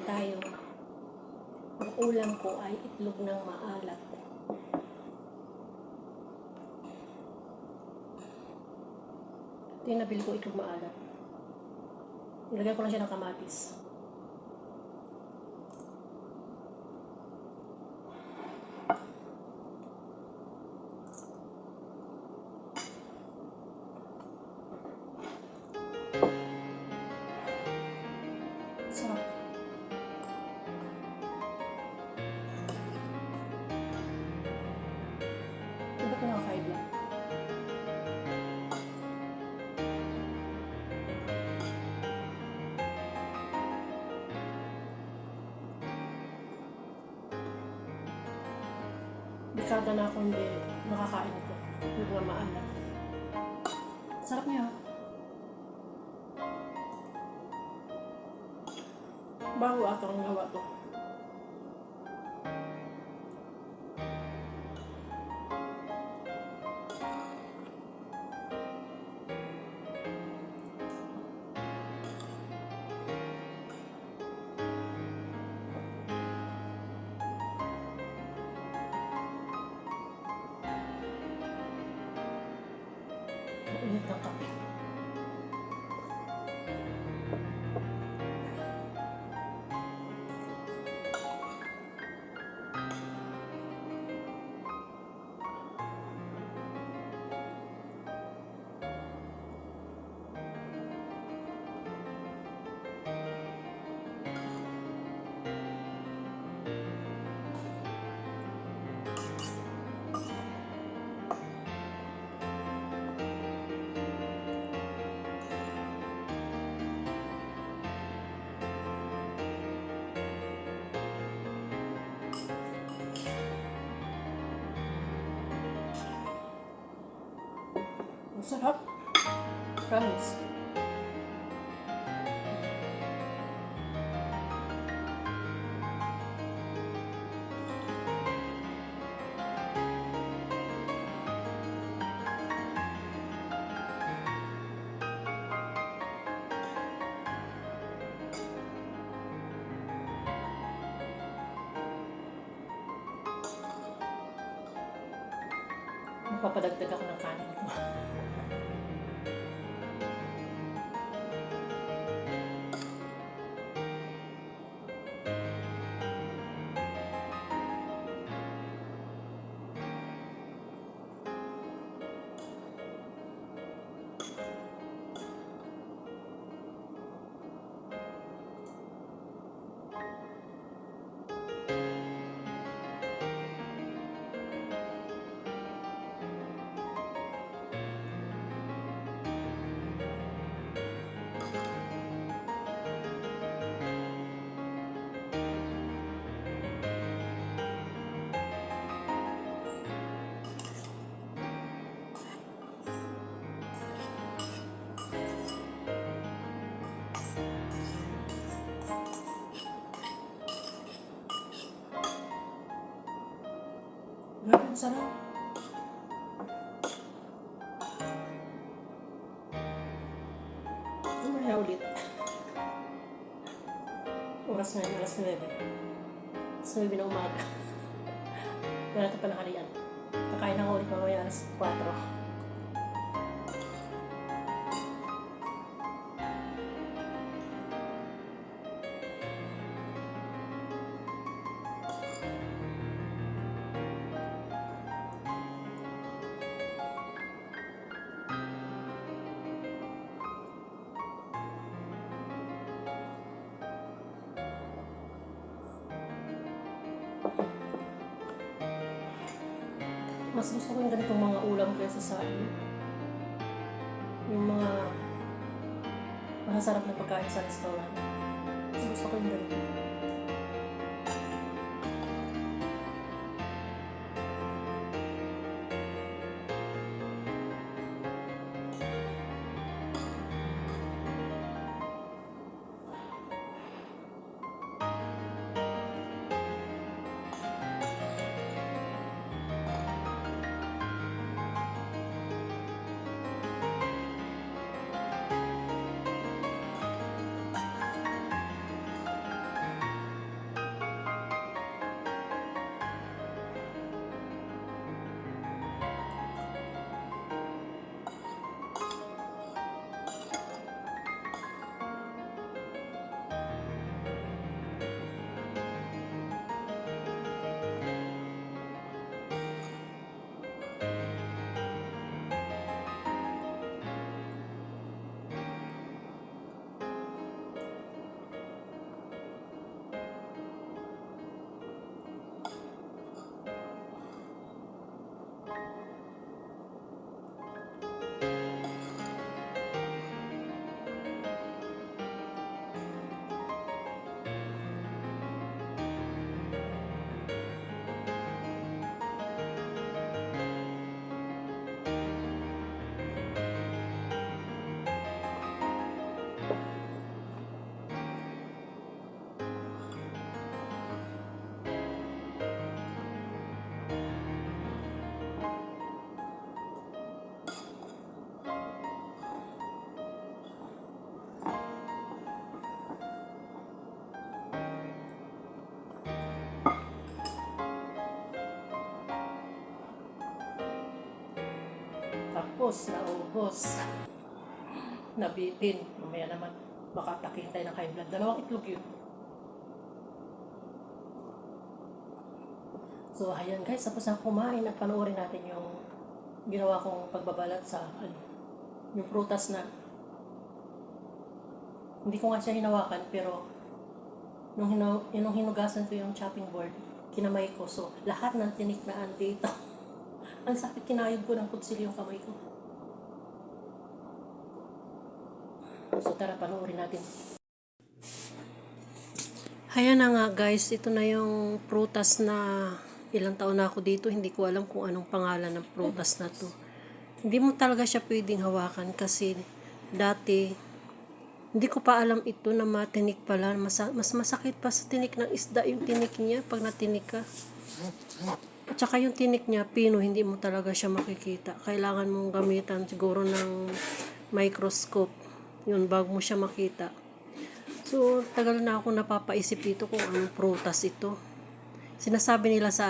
tayo. Ang ulam ko ay itlog ng maalat. Ito yung nabili ko, itlog maalat. Nilagyan ko lang siya ng kamatis. Sarap. Iba kinakain lang. Dekada na ako hindi nakakain ito. Yung mga maalat. Sarap niya. Bago ato ang gawa to. Init ng kape. Sarap. Promise. Magpapadagdag ako ng kanin ko. Grabe, ang sarap. Umaya ulit. Oras na yun, alas 9. Alas 9 na umaga. Wala ito pa nakalian. Kakain ako ulit mamaya alas 4. Mas gusto ko yung ganitong mga ulam kaysa sa yung mga masasarap na pagkain sa restaurant. Mas gusto ko yung ganito. naubos. Nabitin. Mamaya naman, baka takin tayo ng high blood. 2 itlog yun. So, ayan guys, tapos na kumain at panoorin natin yung ginawa kong pagbabalat sa, yung prutas na, hindi ko nga siya hinawakan, pero, nung hinugasan ko yung chopping board, kinamay ko. So, lahat ng tinik na dito. Ang sakit, kinayod ko ng kutsilyo yung kamay ko. So, tara, panoorin natin. Ayan na nga guys, ito na yung prutas na ilang taon na ako dito, hindi ko alam kung anong pangalan ng prutas na to. Hindi mo talaga siya pwedeng hawakan kasi dati, hindi ko pa alam ito na matinik pala. Mas masakit pa sa tinik ng isda yung tinik niya pag natinik ka. At saka yung tinik niya, pino, hindi mo talaga siya makikita. Kailangan mong gamitan siguro ng microscope. Yun, bago mo siya makita. So, tagal na ako napapaisip dito kung anong prutas ito. Sinasabi nila sa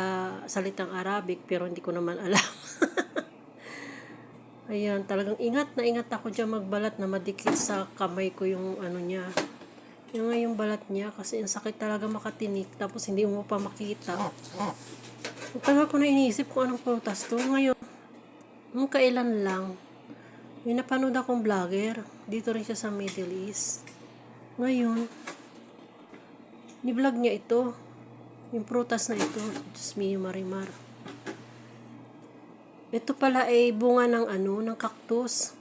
salitang Arabic, pero hindi ko naman alam. Ayan, talagang ingat na ingat ako dyan magbalat na madikit sa kamay ko yung ano niya. Yung balat niya, kasi ang sakit talaga makatinik, tapos hindi mo pa makita. Tagal ko na iniisip kung anong prutas to. Ngayon, nung kailan lang, may napanood akong vlogger, dito rin siya sa Middle East. Ngayon, ni-vlog niya ito. Yung prutas na ito. Diyos mio, Marimar. Ito pala ay bunga ng ng cactus.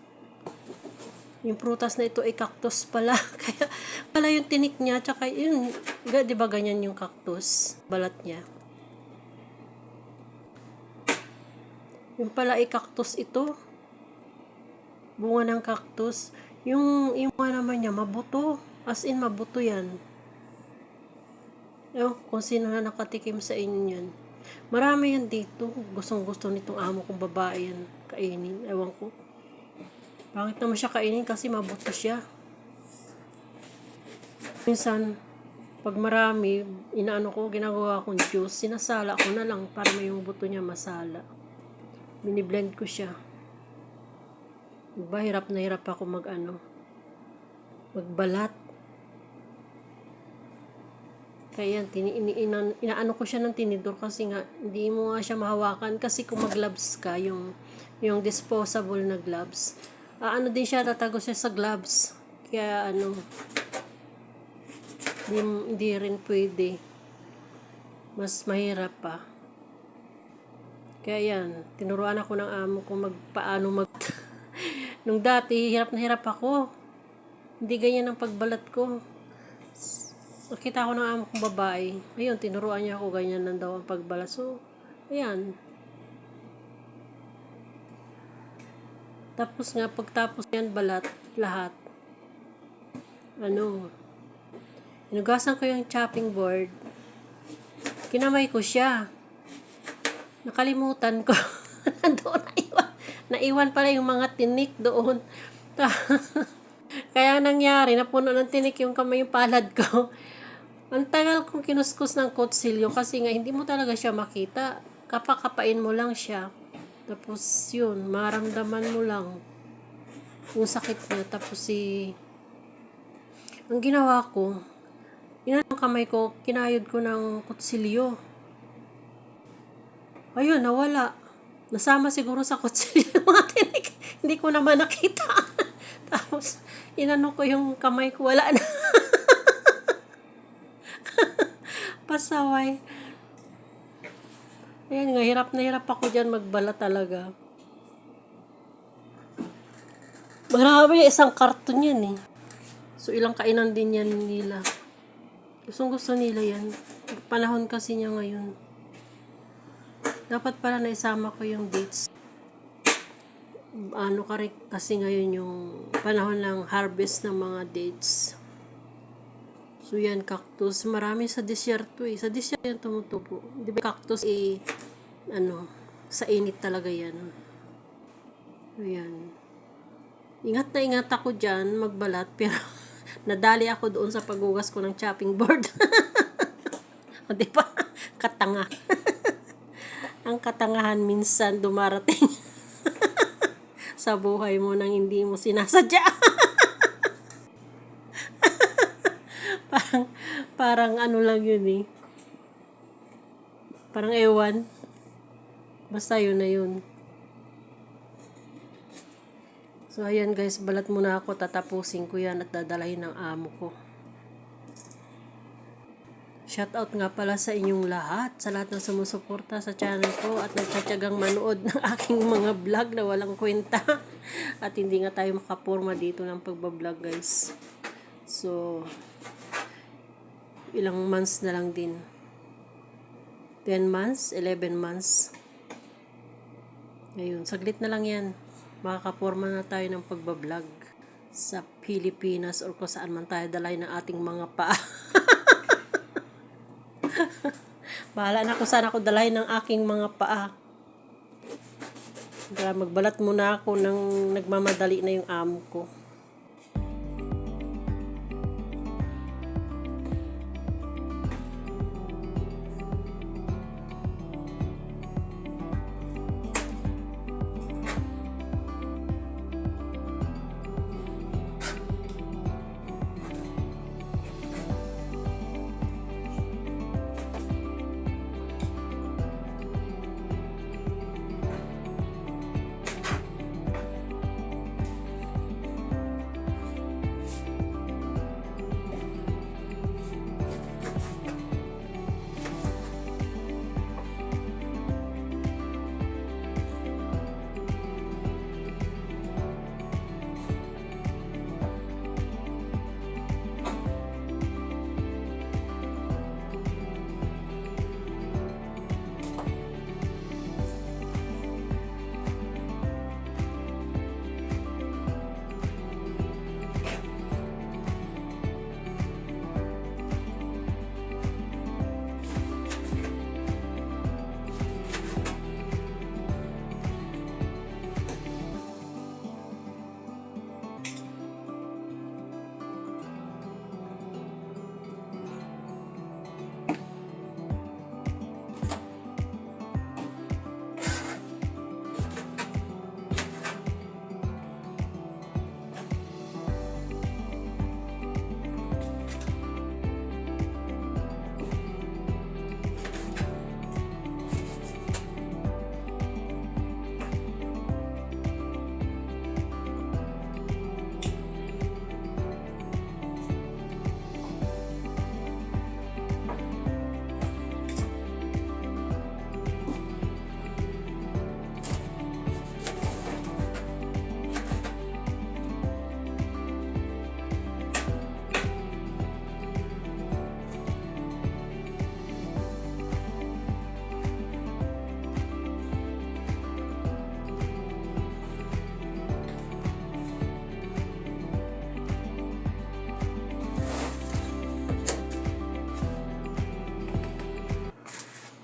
Yung prutas na ito ay cactus pala. Kaya pala yung tinik niya. Tsaka yun, di ba ganyan yung cactus? Balat niya. Yung pala ay cactus ito. Bunga ng cactus. Yung bunga naman niya, mabuto. As in, mabuto yan. Ewan kung sino na nakatikim sa inyo yan. Marami yan dito. Gustong-gusto nitong amo kong babae yan kainin. Ewan ko. Pangit naman siya kainin kasi mabuto siya. Minsan, pag marami, ginagawa kong juice, sinasala ko na lang para may yung buto niya masala. Biniblend ko siya. Diba, hirap na hirap ako magbalat. Kaya inaano ko siya ng tinidor kasi nga hindi mo nga siya mahawakan kasi kung mag-gloves ka, yung disposable na gloves. Din siya, tatago siya sa gloves. Kaya hindi rin pwede. Mas mahirap pa. Kaya yan, tinuruan ako ng amo kung paano Nung dati, hirap na hirap ako. Hindi ganyan ang pagbalat ko. Nakita ko ng amo kong babae. Ayun, tinuruan niya ako ganyan lang daw ang pagbalat. So, ayan. Tapos nga, pagtapos yan balat, lahat. Inugasan ko yung chopping board. Kinamay ko siya. Nakalimutan ko. Nandoon naiwan pala yung mga tinik doon. Kaya nangyari, napuno ng tinik yung kamay yung palad ko. Ang tagal kong kinuskus ng kutsilyo kasi nga hindi mo talaga siya makita. Kapakapain mo lang siya. Tapos yun, maramdaman mo lang yung sakit niya. Tapos ang ginawa ko, yung kamay ko, kinayod ko ng kutsilyo. Ayun, nawala. Nasama siguro sa kutsilyo yung mga tinik. Hindi ko naman nakita. Tapos, ko yung kamay ko, wala na. Pasaway. Ayan nga, hirap na hirap ako dyan magbala talaga. Marami, isang karton yan eh. So, ilang kainan din yan nila. Gusto nila yan. Panahon kasi niya ngayon. Dapat pala naisama ko yung dates. Kasi ngayon yung panahon ng harvest ng mga dates. So yan, cactus. Marami sa desierto eh. Sa desierto yan tumutubo. Di ba cactus sa init talaga yan. Ayan. Ingat na ingat ako dyan magbalat, pero nadali ako doon sa paghugas ko ng chopping board. O di ba? Katanga. Ang katangahan minsan dumarating sa buhay mo nang hindi mo sinasadya. parang, parang ano lang yun eh. Parang ewan. Basta yun na yun. So, ayan guys, balat muna ako. Tatapusin ko yan at dadalahin ng amo ko. Shoutout nga pala sa inyong lahat, sa lahat ng sumusuporta sa channel ko at nagtsatsagang manood ng aking mga vlog na walang kwenta. At hindi nga tayo makaporma dito ng pagbablog guys. So, ilang months na lang din. 10 months, 11 months. Ayun, saglit na lang yan. Makakaporma na tayo ng pagbablog sa Pilipinas or kung saan man tayo dalay ng ating mga paa. Bahala na kung saan ako dalay ng aking mga paa. Kaya magbalat muna ako nang nagmamadali na yung amo ko.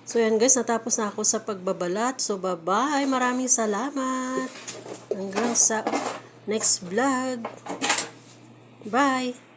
So yan guys, natapos na ako sa pagbabalat. So bye-bye. Maraming salamat. Hanggang sa next vlog. Bye.